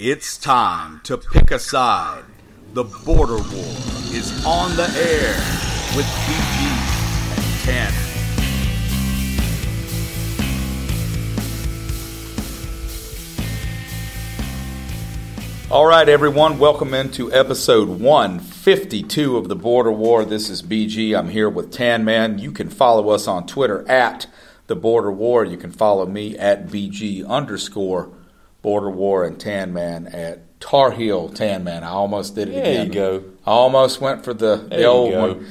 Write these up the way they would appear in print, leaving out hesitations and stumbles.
It's time to pick a side. The Border War is on the air with BG and Tanner. All right, everyone, welcome into episode 152 of The Border War. This is BG. I'm here with Tan Man. You can follow us on Twitter at The Border War. You can follow me at BG_Border War and Tan Man at Tar Heel Tan Man. I almost did it again. There you go. I almost went for the old one.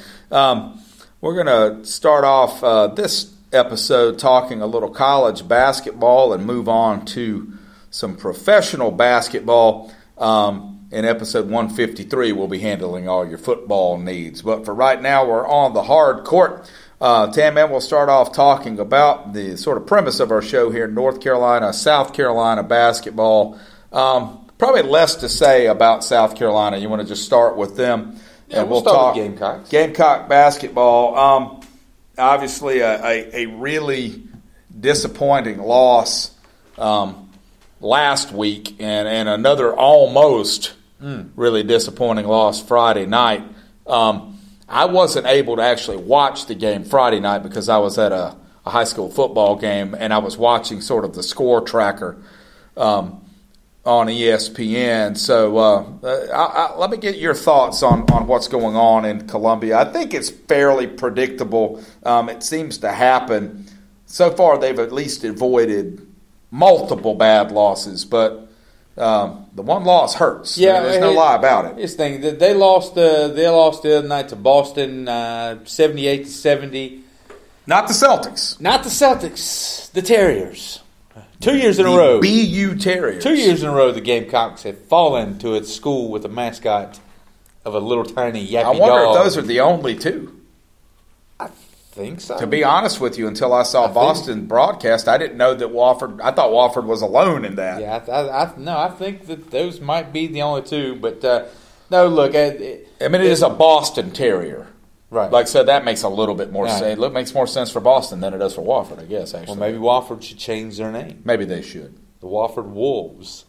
We're going to start off this episode talking a little college basketball and move on to some professional basketball. In episode 153, we'll be handling all your football needs. But for right now, we're on the hard court. Tan Man, we'll start off talking about the sort of premise of our show here in North Carolina, South Carolina basketball. Probably less to say about South Carolina. You want to just start with them? Yeah, and we'll start with Gamecocks. Gamecock basketball. Obviously, a really disappointing loss last week, and another almost really disappointing loss Friday night. I wasn't able to actually watch the game Friday night because I was at a high school football game, and I was watching sort of the score tracker on ESPN. So let me get your thoughts on what's going on in Columbia. I think it's fairly predictable. It seems to happen. So far, they've at least avoided multiple bad losses, but the one loss hurts. Yeah, I mean, there's no lie about it. This thing they lost the other night to Boston, 78-70. Not the Celtics. Not the Celtics, the Terriers. 2 years in a row. BU Terriers. 2 years in a row, the Gamecocks have fallen to its school with a mascot of a little tiny yappy dog. I wonder if those are the only two. I think so. To be honest with you, until I saw Boston broadcast, I didn't know that Wofford. I thought Wofford was alone in that. Yeah, I think that those might be the only two. But no, look, it is a Boston Terrier, right? Like so, that makes a little bit more sense. It makes more sense for Boston than it does for Wofford, I guess. Actually, well, maybe Wofford should change their name. Maybe they should. The Wofford Wolves.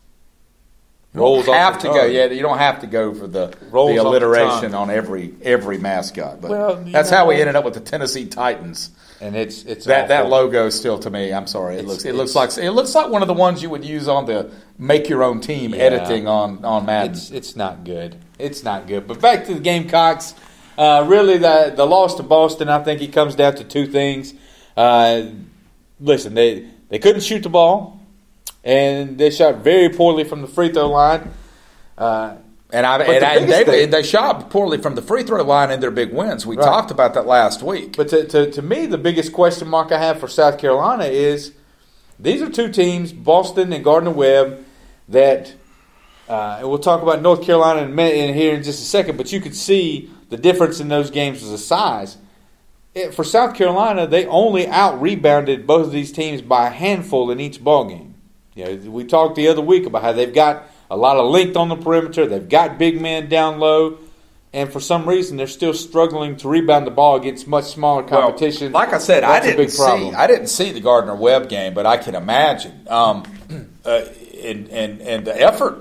You don't have to go. Yeah, you don't have to go for the alliteration on every mascot. But that's how we ended up with the Tennessee Titans. And it's that logo still to me. I'm sorry. It looks like one of the ones you would use on the make your own team editing on Madden. It's not good. It's not good. But back to the Gamecocks. Really, the loss to Boston, I think it comes down to two things. Listen, they couldn't shoot the ball. And they shot very poorly from the free throw line. They shot poorly from the free throw line in their big wins. We talked about that last week. But to me, the biggest question mark I have for South Carolina is these are two teams, Boston and Gardner-Webb, that and we'll talk about North Carolina in here in just a second, but you could see the difference in those games was the size. For South Carolina, they only out-rebounded both of these teams by a handful in each ballgame. You know, we talked the other week about how they've got a lot of length on the perimeter. They've got big men down low. And for some reason, they're still struggling to rebound the ball against much smaller competition. Well, like I said, I didn't see the Gardner-Webb game, but I can imagine. And the effort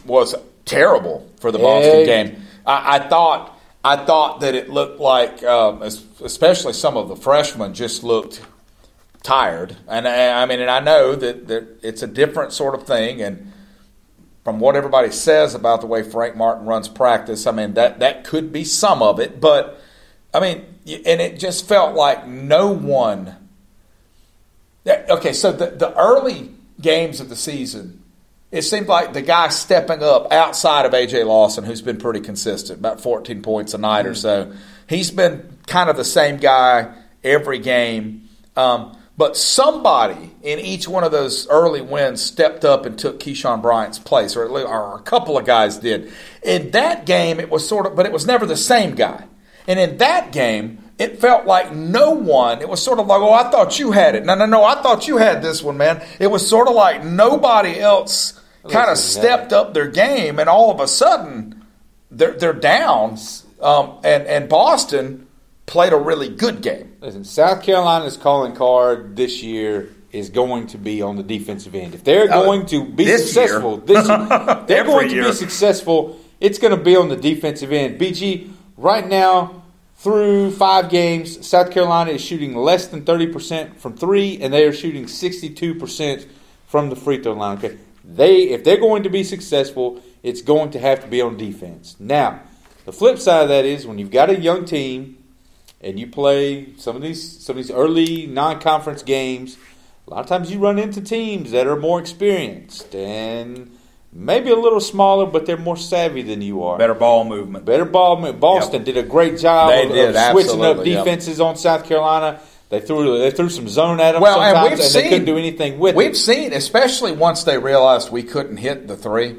was terrible for the Boston game. I thought that it looked like, especially some of the freshmen, just looked tired, and I know that it's a different sort of thing, and from what everybody says about the way Frank Martin runs practice, I mean that could be some of it, but I mean, and it just felt like no one. Okay, so the early games of the season, it seemed like the guy stepping up outside of AJ Lawson, who's been pretty consistent, about 14 points a night or so, he's been kind of the same guy every game. But somebody in each one of those early wins stepped up and took Keyshawn Bryant's place, or a couple of guys did. In that game, it was but it was never the same guy. And in that game, it felt like no one, it was sort of like, oh, I thought you had it. No, I thought you had this one, man. It was sort of like nobody else kind of stepped up their game, and all of a sudden, they're down. And Boston played a really good game. Listen, South Carolina's calling card this year is going to be on the defensive end. If they're going to be this successful, they're going to be successful. It's going to be on the defensive end. BG, right now, through 5 games, South Carolina is shooting less than 30% from 3, and they are shooting 62% from the free throw line. Okay, if they're going to be successful, it's going to have to be on defense. Now, the flip side of that is when you've got a young team and you play some of these early non-conference games, a lot of times you run into teams that are more experienced and maybe a little smaller, but they're more savvy than you are. Better ball movement. Boston did a great job of switching up defenses on South Carolina. They threw some zone at them sometimes, and they couldn't do anything with it. We've seen, especially once they realized we couldn't hit the 3,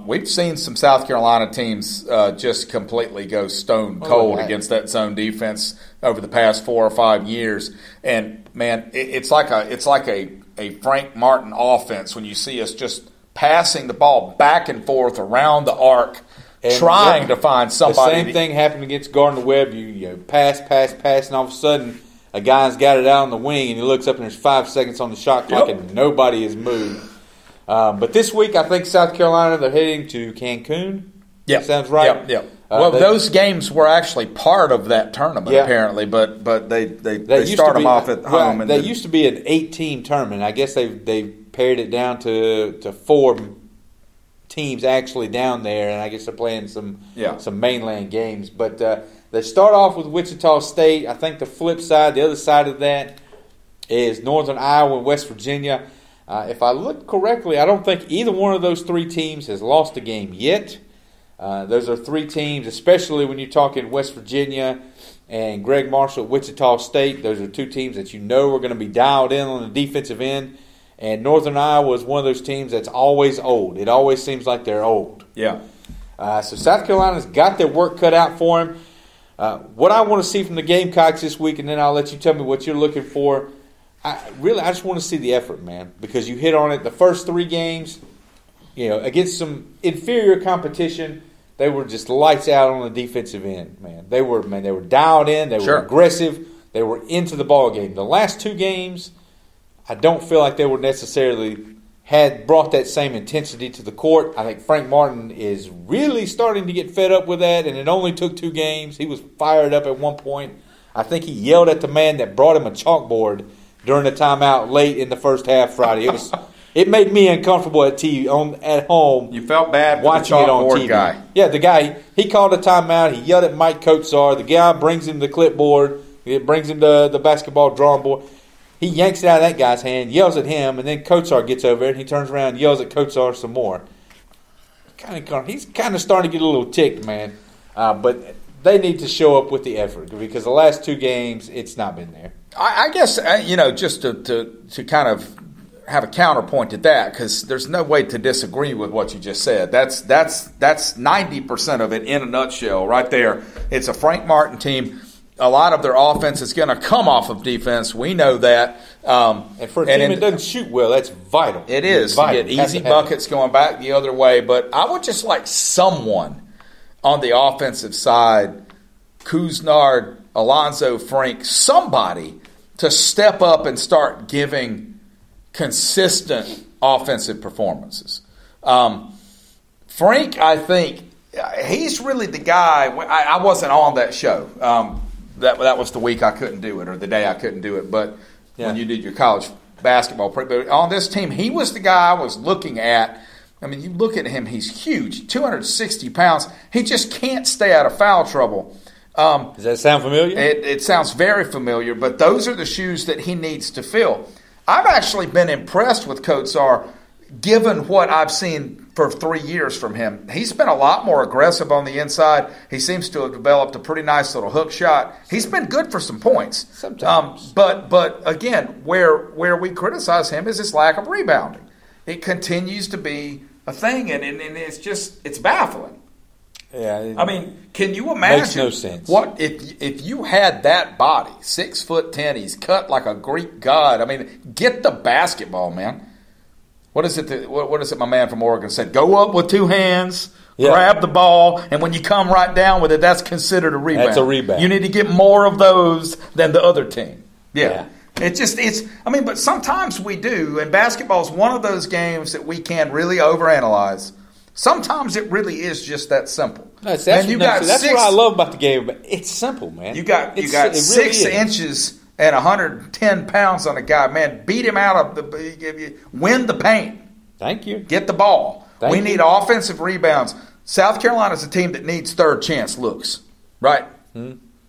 we've seen some South Carolina teams just completely go stone cold against that zone defense over the past 4 or 5 years. And man, it's like a Frank Martin offense when you see us just passing the ball back and forth around the arc, trying to find somebody. The same thing happened against Gardner-Webb. You pass, and all of a sudden a guy's got it out on the wing, and he looks up and there's 5 seconds on the shot clock, and nobody has moved. But this week, I think South Carolina, they're heading to Cancun. Yeah, sounds right. Yeah. Well, those games were actually part of that tournament, apparently, but they start them off at home. They used to be an 8-team tournament. I guess they pared it down to 4 teams actually down there, and I guess they're playing some mainland games. But they start off with Wichita State. I think the flip side, the other side of that, is Northern Iowa and West Virginia. If I look correctly, I don't think either one of those 3 teams has lost a game yet. Those are 3 teams, especially when you're talking West Virginia and Greg Marshall at Wichita State. Those are 2 teams that you know are going to be dialed in on the defensive end. And Northern Iowa is one of those teams that's always old. It always seems like they're old. Yeah. So South Carolina's got their work cut out for them. What I want to see from the Gamecocks this week, and then I'll let you tell me what you're looking for. I just want to see the effort, man, because you hit on it. The first 3 games, against some inferior competition, they were just lights out on the defensive end, man. They were dialed in. They were aggressive. They were into the ball game. The last 2 games, I don't feel like they were necessarily had brought that same intensity to the court. I think Frank Martin is really starting to get fed up with that, and it only took 2 games. He was fired up at one point. I think he yelled at the man that brought him a chalkboard during the timeout late in the first half Friday. It made me uncomfortable at home. You felt bad watching for the it on chalkboard TV. Guy. Yeah, the guy, he called a timeout. He yelled at Mike Kotsar. The guy brings him the clipboard. It brings him the basketball drawing board. He yanks it out of that guy's hand, yells at him, and then Kotsar gets over it, and he turns around and yells at Kotsar some more. He's kind of starting to get a little ticked, man. But they need to show up with the effort because the last 2 games, it's not been there. I guess, just to kind of have a counterpoint to that, because there's no way to disagree with what you just said. That's 90% of it in a nutshell right there. It's a Frank Martin team. A lot of their offense is going to come off of defense. We know that. And for a team that doesn't shoot well, that's vital. It is. To get easy buckets going back the other way. But I would just like someone on the offensive side, Couisnard, Alonzo Frank, somebody to step up and start giving consistent offensive performances. Frank, I think, he's really the guy. I wasn't on that show. That was the week I couldn't do it, or the day I couldn't do it. But when you did your college basketball, but on this team, he was the guy I was looking at. I mean, you look at him; he's huge, 260 pounds. He just can't stay out of foul trouble. Does that sound familiar? It sounds very familiar. But those are the shoes that he needs to fill. I've actually been impressed with Kotsar, given what I've seen for 3 years from him. He's been a lot more aggressive on the inside. He seems to have developed a pretty nice little hook shot. He's been good for some points. Sometimes. But again, where we criticize him is his lack of rebounding. It continues to be a thing, and it's baffling. Yeah, I mean, can you imagine? Makes no sense. What if you had that body, 6'10", he's cut like a Greek god. I mean, get the basketball, man. What is it? What is it? My man from Oregon said: "Go up with 2 hands, grab the ball, and when you come right down with it, that's considered a rebound. That's a rebound. You need to get more of those than the other team." Yeah. But sometimes we do, and basketball is one of those games that we can really overanalyze. Sometimes it really is just that simple. That's what I love about the game. But it's simple, man. You got 6 inches and 110 pounds on a guy. Man, beat him out of win the paint. Thank you. Get the ball. We need offensive rebounds. South Carolina's a team that needs third chance looks, right?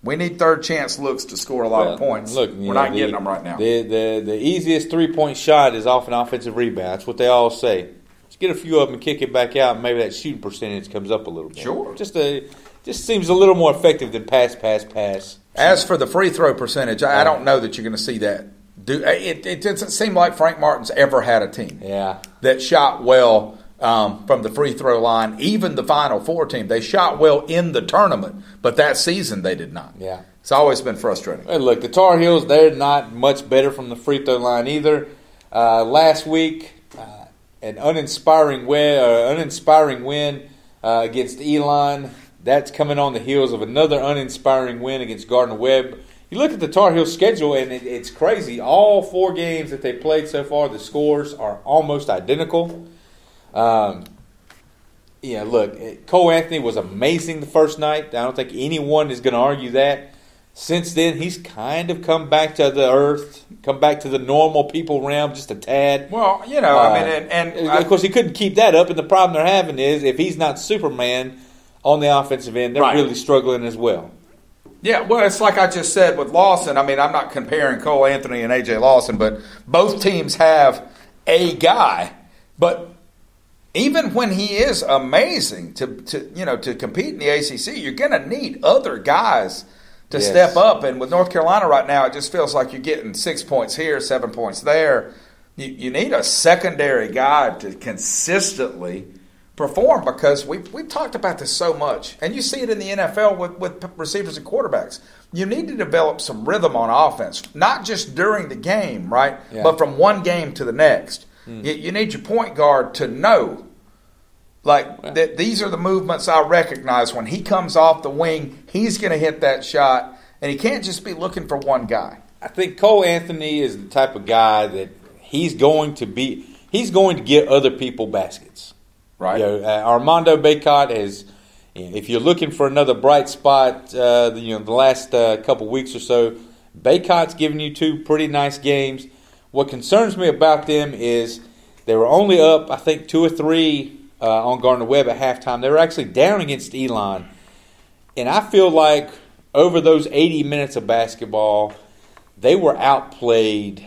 We need third chance looks to score a lot of points. Look, we're not getting them right now. The easiest 3-point shot is off an offensive rebound. That's what they all say. Just get a few of them and kick it back out, and maybe that shooting percentage comes up a little bit. Sure. Just seems a little more effective than pass. As for the free throw percentage, I don't know that you're going to see that. It doesn't seem like Frank Martin's ever had a team that shot well from the free throw line. Even the Final Four team, they shot well in the tournament, but that season they did not. Yeah. It's always been frustrating. Hey, look, the Tar Heels, they're not much better from the free throw line either. Last week, an uninspiring win against Elon. That's coming on the heels of another uninspiring win against Gardner-Webb. You look at the Tar Heels schedule, and it's crazy. All 4 games that they played so far, the scores are almost identical. Look, Cole Anthony was amazing the first night. I don't think anyone is going to argue that. Since then, he's kind of come back to the earth, come back to the normal people realm just a tad. Well, of course, he couldn't keep that up, and the problem they're having is if he's not Superman on the offensive end, they're really struggling as well. Yeah, well, it's like I just said with Lawson. I mean, I'm not comparing Cole Anthony and A.J. Lawson, but both teams have a guy. But even when he is amazing to compete in the ACC, you're going to need other guys to step up. And with North Carolina right now, it just feels like you're getting 6 points here, 7 points there. You need a secondary guy to consistently perform, because we've talked about this so much, and you see it in the NFL with receivers and quarterbacks. You need to develop some rhythm on offense, not just during the game, right? Yeah. But from one game to the next. You need your point guard to know, that these are the movements I recognize. When he comes off the wing, he's going to hit that shot, and he can't just be looking for one guy. I think Cole Anthony is the type of guy that he's going to get other people baskets. Right. Armando Bacot has, if you're looking for another bright spot, the last couple weeks or so, Bacot's given you 2 pretty nice games. What concerns me about them is they were only up, I think, 2 or 3 on Gardner-Webb at halftime. They were actually down against Elon. And I feel like over those 80 minutes of basketball, they were outplayed,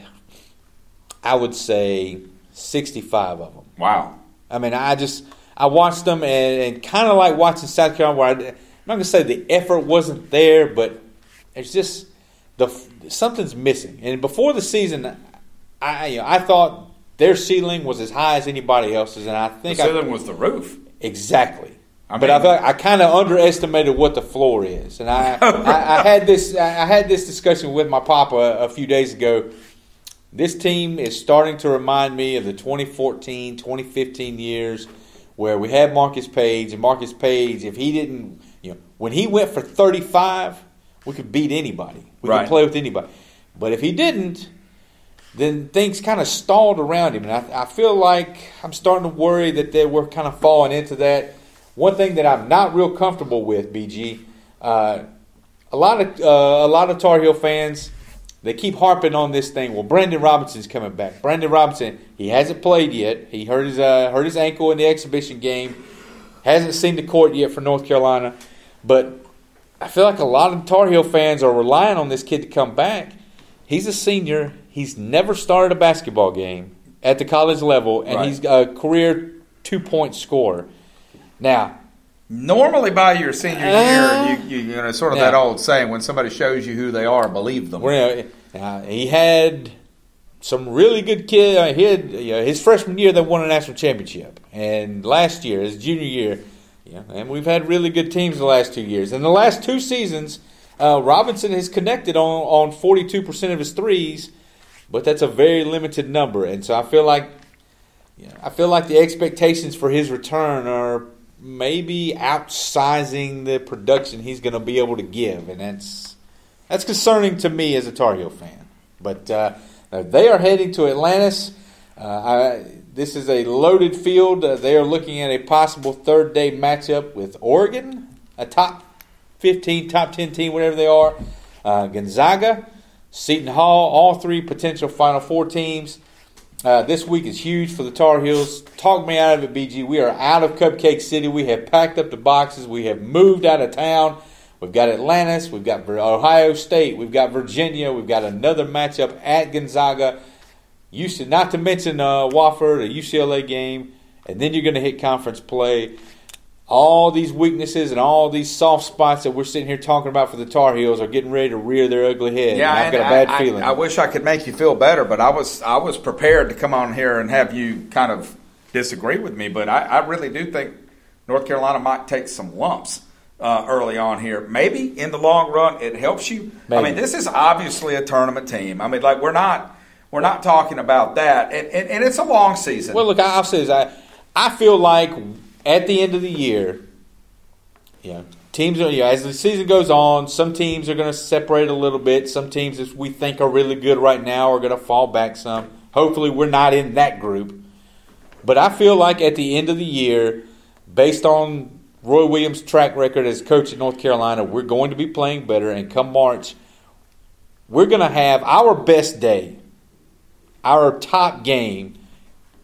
I would say, 65 of them. Wow. I mean, I watched them and kind of like watching South Carolina, where I'm not going to say the effort wasn't there, but it's just something's missing. And before the season, I thought their ceiling was as high as anybody else's, and I think the ceiling was the roof. Exactly. But I kind of underestimated what the floor is, and I had this discussion with my papa a few days ago. This team is starting to remind me of the 2014, 2015 years where we had Marcus Page. And Marcus Page, if he didn't, when he went for 35, we could beat anybody. We could play with anybody. But if he didn't, then things kind of stalled around him. And I feel like I'm starting to worry that we're kind of falling into that. One thing that I'm not real comfortable with, BG, a lot of Tar Heel fans, they keep harping on this thing. Well, Brandon Robinson's coming back. Brandon Robinson, he hasn't played yet. He hurt his ankle in the exhibition game. Hasn't seen the court yet for North Carolina. But I feel like a lot of Tar Heel fans are relying on this kid to come back. He's a senior. He's never started a basketball game at the college level, and he's a career 2-point scorer. Now, normally by your senior year, sort of that old saying, when somebody shows you who they are, believe them. He had some really good kids. His freshman year, they won a national championship. And last year, his junior year, and we've had really good teams the last 2 years. In the last 2 seasons, Robinson has connected on 42% of his threes, but that's a very limited number. And so I feel like the expectations for his return are maybe outsizing the production he's going to be able to give, and that's concerning to me as a Tar Heel fan. But they are heading to Atlantis. This is a loaded field. They are looking at a possible third-day matchup with Oregon, a top 15, top 10 team, whatever they are. Gonzaga, Seton Hall, all three potential Final Four teams. This week is huge for the Tar Heels. Talk me out of it, BG. We are out of Cupcake City. We have packed up the boxes. We have moved out of town. We've got Atlantis. We've got Ohio State. We've got Virginia. We've got another matchup at Gonzaga. Not to mention Wofford, a UCLA game. And then you're going to hit conference play. All these weaknesses and all these soft spots that we're sitting here talking about for the Tar Heels are getting ready to rear their ugly head. Yeah, and I've got a bad feeling. I wish I could make you feel better, but I was prepared to come on here and have you kind of disagree with me. But I really do think North Carolina might take some lumps early on here. Maybe in the long run it helps you. Maybe. I mean, this is obviously a tournament team. I mean, like we're not talking about that, and it's a long season. Well, look, I'll say this. I feel like at the end of the year, teams are, as the season goes on, some teams are going to separate a little bit. Some teams that we think are really good right now are going to fall back some. Hopefully we're not in that group. But I feel like at the end of the year, based on Roy Williams' track record as coach at North Carolina, we're going to be playing better. And come March, we're going to have our best day. Our top game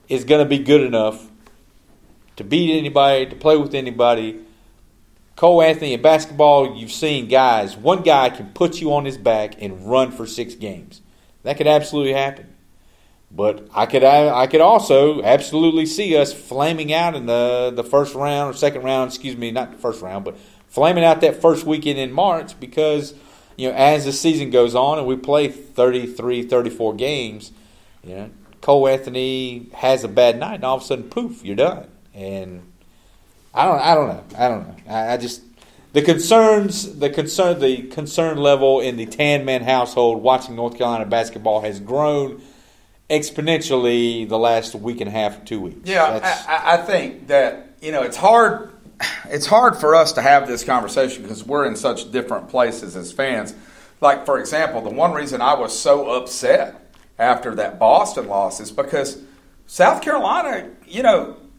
is going to be good enough to beat anybody, to play with anybody. Cole Anthony in basketball, you've seen guys. One guy can put you on his back and run for 6 games. That could absolutely happen. But I could also absolutely see us flaming out in the first round or second round. Excuse me, not the first round, but flaming out that first weekend in March because as the season goes on and we play 33, 34 games, Cole Anthony has a bad night and all of a sudden, poof, you're done. And I don't know. I just the concern level in the Tan Man household watching North Carolina basketball has grown exponentially the last week and a half, 2 weeks. Yeah, I think that it's hard. It's hard for us to have this conversation because we're in such different places as fans. Like for example, the one reason I was so upset after that Boston loss is because South Carolina,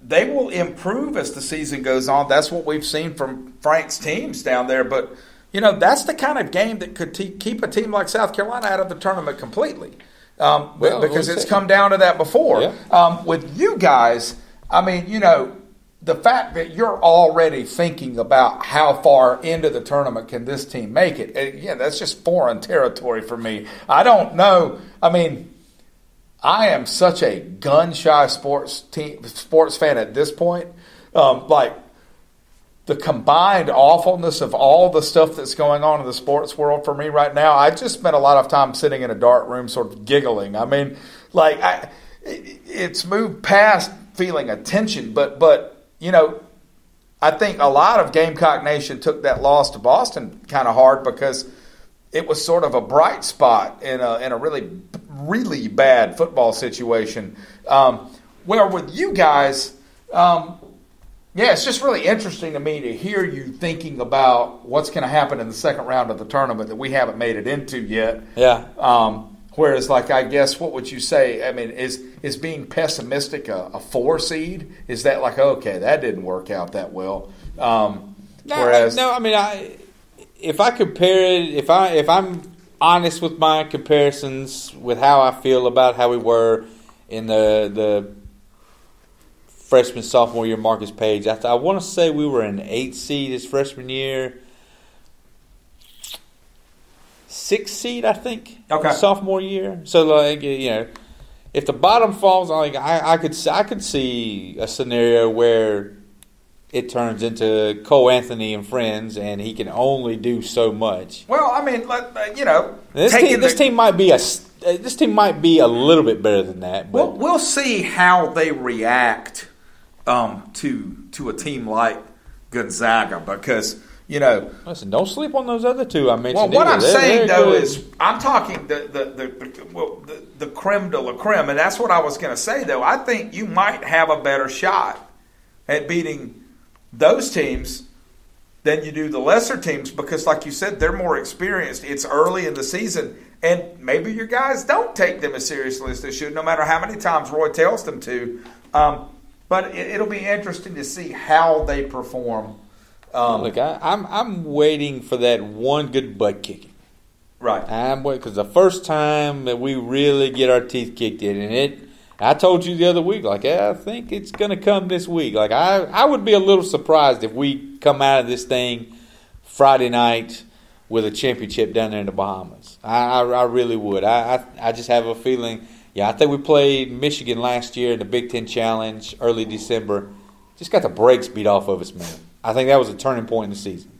they will improve as the season goes on. That's what we've seen from Frank's teams down there. But, that's the kind of game that could keep a team like South Carolina out of the tournament completely because it's come down to that before. Yeah. With you guys, I mean, the fact that you're already thinking about how far into the tournament can this team make it, that's just foreign territory for me. I don't know. I mean, I am such a gun-shy sports fan at this point. Like the combined awfulness of all the stuff that's going on in the sports world for me right now, I just spent a lot of time sitting in a dark room sort of giggling. I mean, like it's moved past feeling a tension, but I think a lot of Gamecock Nation took that loss to Boston kind of hard because it was sort of a bright spot in a really, really bad football situation. Where with you guys, it's just really interesting to me to hear you thinking about what's going to happen in the second round of the tournament that we haven't made it into yet. Yeah. Whereas, like, I guess, what would you say? I mean, is being pessimistic a 4 seed? Is that like, okay, that didn't work out that well? If I compare it, if I'm honest with my comparisons with how I feel about how we were in the freshman, sophomore year Marcus Page, I want to say we were an 8 seed his freshman year, 6 seed, I think, sophomore year. So, like, if the bottom falls, like I could see a scenario where it turns into Cole Anthony and friends, and he can only do so much. Well, I mean, this team might be a little bit better than that. But we'll see how they react to a team like Gonzaga because listen, don't sleep on those other two I mentioned. Well, what I'm saying though is I'm talking the creme de la creme, and that's what I was going to say though. I think you might have a better shot at beating those teams than you do the lesser teams because, like you said, they're more experienced. It's early in the season, and maybe your guys don't take them as seriously as they should, no matter how many times Roy tells them to. But it'll be interesting to see how they perform. Look, I'm waiting for that one good butt kicking. Right. I'm waiting because the first time that we really get our teeth kicked in, and I told you the other week, like, I think it's going to come this week. Like, I would be a little surprised if we come out of this thing Friday night with a championship down there in the Bahamas. I really would. I just have a feeling. Yeah, I think we played Michigan last year in the Big Ten Challenge early December. Just got the brakes beat off of us, man. I think that was a turning point in the season.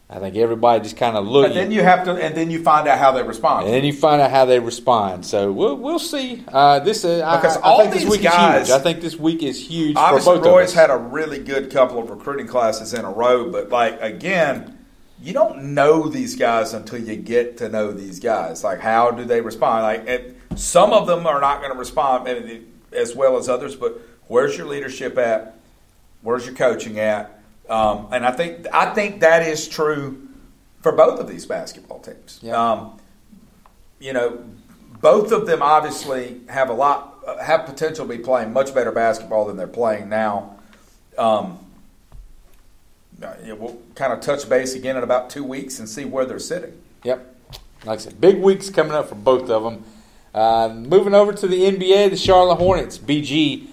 I think everybody just kind of looked. But then you have to, and then you find out how they respond. And then you find out how they respond. So we'll see. Because all think these this week guys, is huge. I think this week is huge. Obviously, for both Roy's of us. had a really good couple of recruiting classes in a row. But again, you don't know these guys until you get to know these guys. Like, how do they respond? Some of them are not going to respond as well as others. But where's your leadership at? Where's your coaching at? And I think that is true for both of these basketball teams. Yeah. Both of them obviously have potential to be playing much better basketball than they're playing now. We'll kind of touch base again in about 2 weeks and see where they're sitting. Yep. Like I said, big weeks coming up for both of them. Moving over to the NBA, the Charlotte Hornets, BG.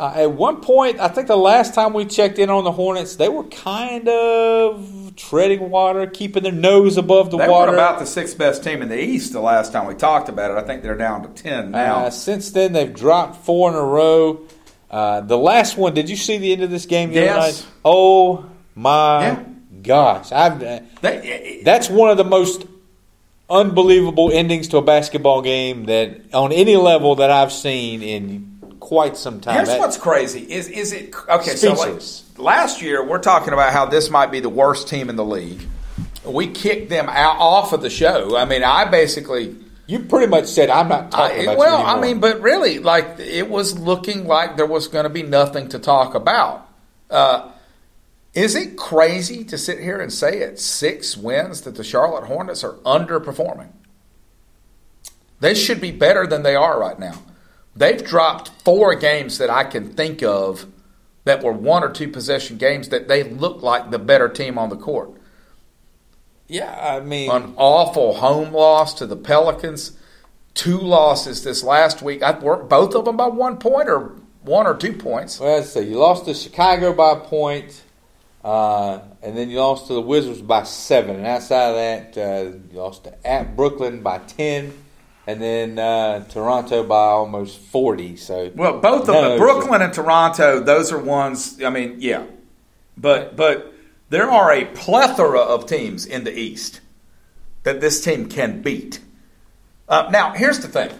At one point, I think the last time we checked in on the Hornets, they were kind of treading water, keeping their nose above the water. They were about the sixth best team in the East the last time we talked about it. I think they're down to 10 now. Since then, they've dropped 4 in a row. The last one, did you see the end of this game the other night? Oh, my gosh. That's one of the most unbelievable endings to a basketball game that on any level that I've seen in quite some time. Here's what's crazy. Is it okay? Speechless. So last year, we're talking about how this might be the worst team in the league. We kicked them off of the show. I mean, you pretty much said I'm not talking about you anymore. I mean, but really, it was looking like there was going to be nothing to talk about. Is it crazy to sit here and say at 6 wins that the Charlotte Hornets are underperforming? They should be better than they are right now. They've dropped 4 games that I can think of that were 1 or 2 possession games that they look like the better team on the court. Yeah, I mean, an awful home loss to the Pelicans, 2 losses this last week. Weren't both of them by 1 point or 1 or 2 points? Well, let's see. You lost to Chicago by a point, and then you lost to the Wizards by 7. And outside of that, you lost at Brooklyn by 10. And then Toronto by almost 40. So both of them, Brooklyn and Toronto, those are ones. I mean, yeah, but there are a plethora of teams in the East that this team can beat. Now, here's the thing.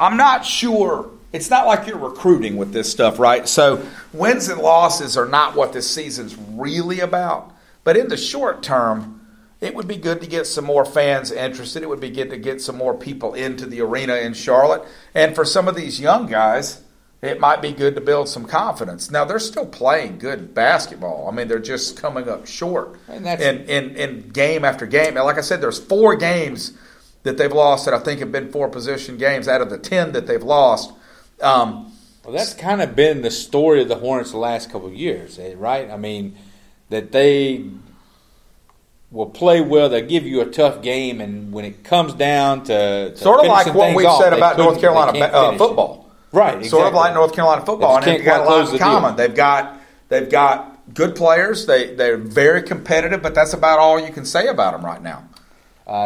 I'm not sure. It's not like you're recruiting with this stuff, right? So wins and losses are not what this season's really about. But in the short term, it would be good to get some more fans interested. It would be good to get some more people into the arena in Charlotte. And for some of these young guys, it might be good to build some confidence. Now, they're still playing good basketball. I mean, they're just coming up short in game after game. Now, like I said, there's 4 games that they've lost that I think have been 4-possession games out of the 10 that they've lost. Well, that's kind of been the story of the Hornets the last couple of years, right? I mean, that they will play well. They'll give you a tough game, and when it comes down to sort of like what we've said about North Carolina football, right? Exactly. Sort of like North Carolina football, and they've got a lot in common. They've got good players. They're very competitive, but that's about all you can say about them right now.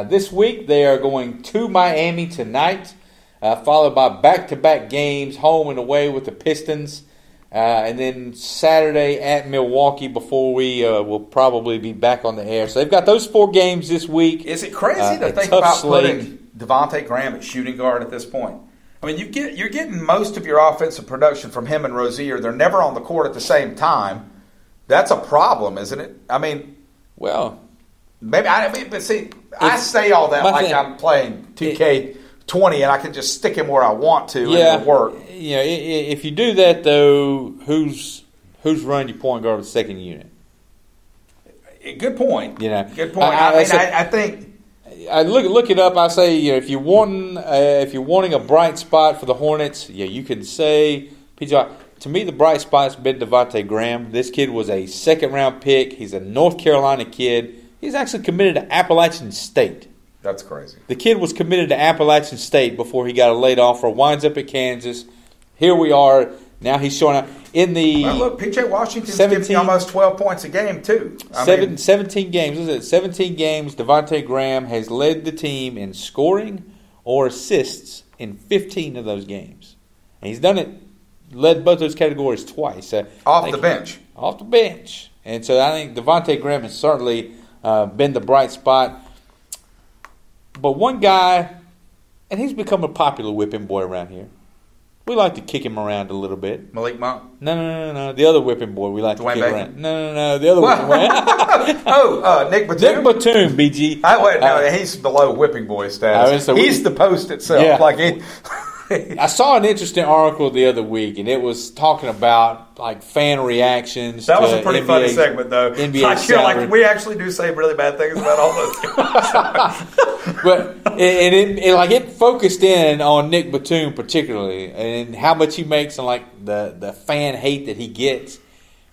This week they are going to Miami tonight, followed by back-to-back games, home and away with the Pistons. And then Saturday at Milwaukee before we will probably be back on the air. So they've got those 4 games this week. Is it crazy to think about putting Devontae Graham at shooting guard at this point? I mean, you're getting most of your offensive production from him and Rozier. They're never on the court at the same time. That's a problem, isn't it? I mean, well, maybe. But see, I say all that like I'm playing 2K20 and I can just stick him where I want to and it'll work. If you do that though, who's who's running your point guard with the second unit? Good point. Good point. I think. I look it up. I say, if you're wanting a bright spot for the Hornets, you can say PJ. To me, the bright spot's been Devontae Graham. This kid was a second-round pick. He's a North Carolina kid. He's actually committed to Appalachian State. That's crazy. The kid was committed to Appalachian State before he got a late offer. Winds up at Kansas. Here we are. Now he's showing up in the. Well, look, P.J. Washington's giving almost 12 points a game too. 17 games. What is it? 17 games. Devontae Graham has led the team in scoring or assists in 15 of those games, and he's done it. Led both those categories twice. Off the bench. Off the bench, and so I think Devontae Graham has certainly been the bright spot. But one guy, and he's become a popular whipping boy around here. We like to kick him around a little bit. Malik Monk? No. The other whipping boy we like Dwayne to kick Bacon? around. No. The other whipping boy. Nick Batum? Nick Batum, BG. No, he's below whipping boy status. He's the post itself. Yeah. I saw an interesting article the other week, and it was talking about like fan reactions. That was a pretty funny segment, though. NBA we actually do say really bad things about all those. But it focused in on Nick Batum particularly, and how much he makes, and like the fan hate that he gets.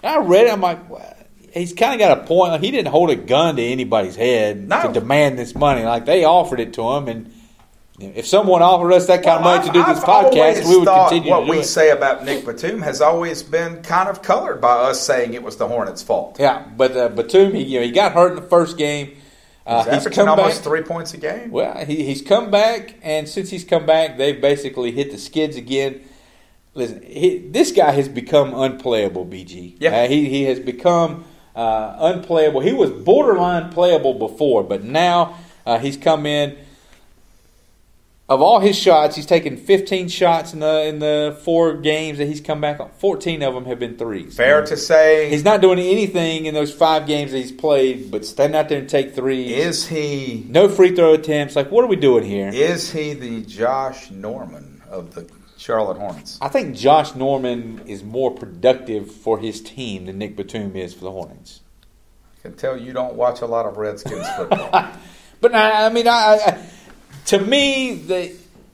And I read it, I'm like, well, he's kind of got a point. Like, he didn't hold a gun to anybody's head to demand this money. Like, they offered it to him, and if someone offered us that kind of money to do this podcast, we would continue to do it. What we say about Nick Batum has always been kind of colored by us saying it was the Hornets' fault. Yeah, but Batum, he got hurt in the first game. He's come almost 3 points a game. Well, he's come back, and since he's come back, they've basically hit the skids again. Listen, this guy has become unplayable, BG. Yeah. He has become unplayable. He was borderline playable before, but now he's come in. Of all his shots, he's taken 15 shots in the 4 games that he's come back on. 14 of them have been threes. Fair to say. He's not doing anything in those 5 games that he's played, but stand out there and take threes. Is he... No free throw attempts. Like, what are we doing here? Is he the Josh Norman of the Charlotte Hornets? I think Josh Norman is more productive for his team than Nick Batum is for the Hornets. I can tell you don't watch a lot of Redskins football. But, I mean, to me,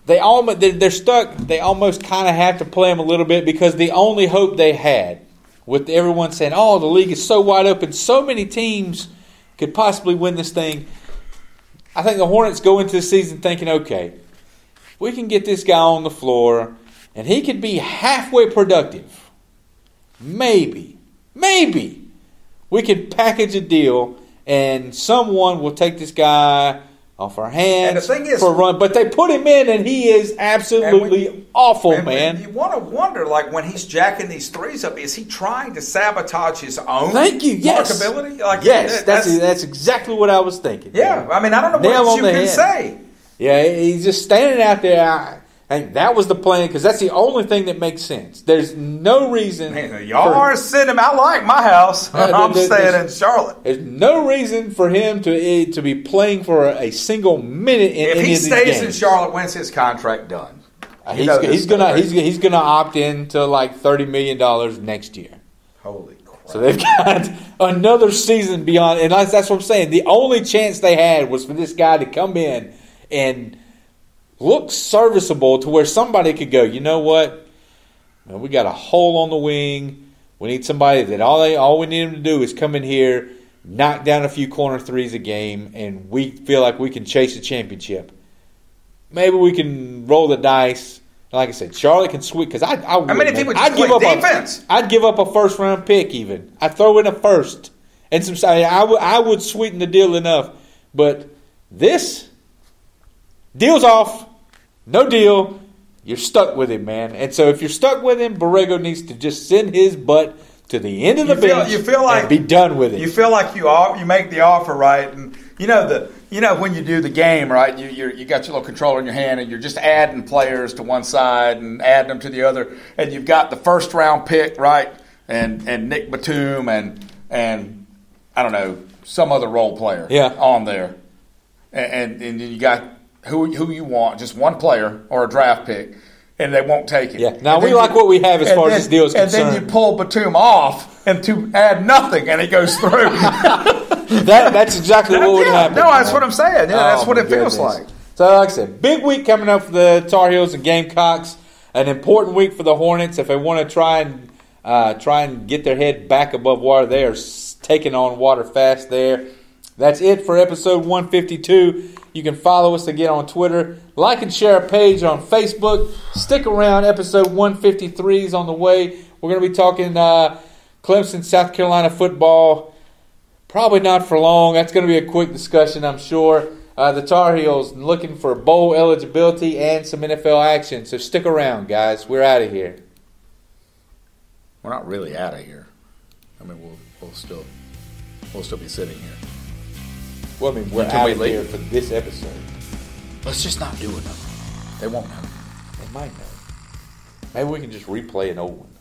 they're stuck. They almost kind of have to play him a little bit, because the only hope they had, with everyone saying, "Oh, the league is so wide open, so many teams could possibly win this thing." I think the Hornets go into the season thinking, "Okay, we can get this guy on the floor, and he could be halfway productive. Maybe we could package a deal, and someone will take this guy off our hands and the thing is, for a run." But they put him in, and he is absolutely awful, man. You want to wonder, like, when he's jacking these threes up, is he trying to sabotage his own markability? Like, yes, that's exactly what I was thinking. Yeah, I mean, I don't know what else you can say. Yeah, he's just standing out there. And that was the plan, because that's the only thing that makes sense. There's no reason. Man, y'all are sending him. I like my house. I'm staying in Charlotte. There's no reason for him to be playing for a single minute in any of these games. If he stays in Charlotte, when's his contract done? He's gonna opt in to like $30 million next year. Holy crap! So they've got another season beyond, and that's what I'm saying. The only chance they had was for this guy to come in and look serviceable to where somebody could go, you know what? Man, we got a hole on the wing. We need somebody that all we need him to do is come in here, knock down a few corner threes a game, and we feel like we can chase a championship. Maybe we can roll the dice. Like I said, Charlotte can sweep, because I would. How many people just play defense? I'd give up a first-round pick even. I'd throw in a first. And I would sweeten the deal enough. But this, deal's off. No deal. You're stuck with him, man. And so if you're stuck with him, Borrego needs to just send his butt to the end of the bench and be done with it. You feel like you make the offer, right? And you know when you do the game, right? You got your little controller in your hand, and you're just adding players to one side and adding them to the other, and you've got the first round pick, right? And Nick Batum and I don't know, some other role player on there, and you got who you want, just one player or a draft pick, and they won't take it. Yeah. Now, we like what we have as far as this deal is concerned. And then you pull Batum off and to add nothing, and he goes through. That's exactly what would happen. No, that's what I'm saying. Yeah, that's what it feels like. So, like I said, big week coming up for the Tar Heels and Gamecocks. An important week for the Hornets. If they want to try and get their head back above water, they are taking on water fast there. That's it for episode 152. You can follow us again on Twitter. Like and share our page on Facebook. Stick around. Episode 153 is on the way. We're going to be talking Clemson, South Carolina football. Probably not for long. That's going to be a quick discussion, I'm sure. The Tar Heels looking for bowl eligibility and some NFL action. So stick around, guys. We're out of here. We're not really out of here. I mean, we'll still be sitting here. Well, I mean, we're out of here for this episode. Let's just not do it. They won't know. They might know. Maybe we can just replay an old one.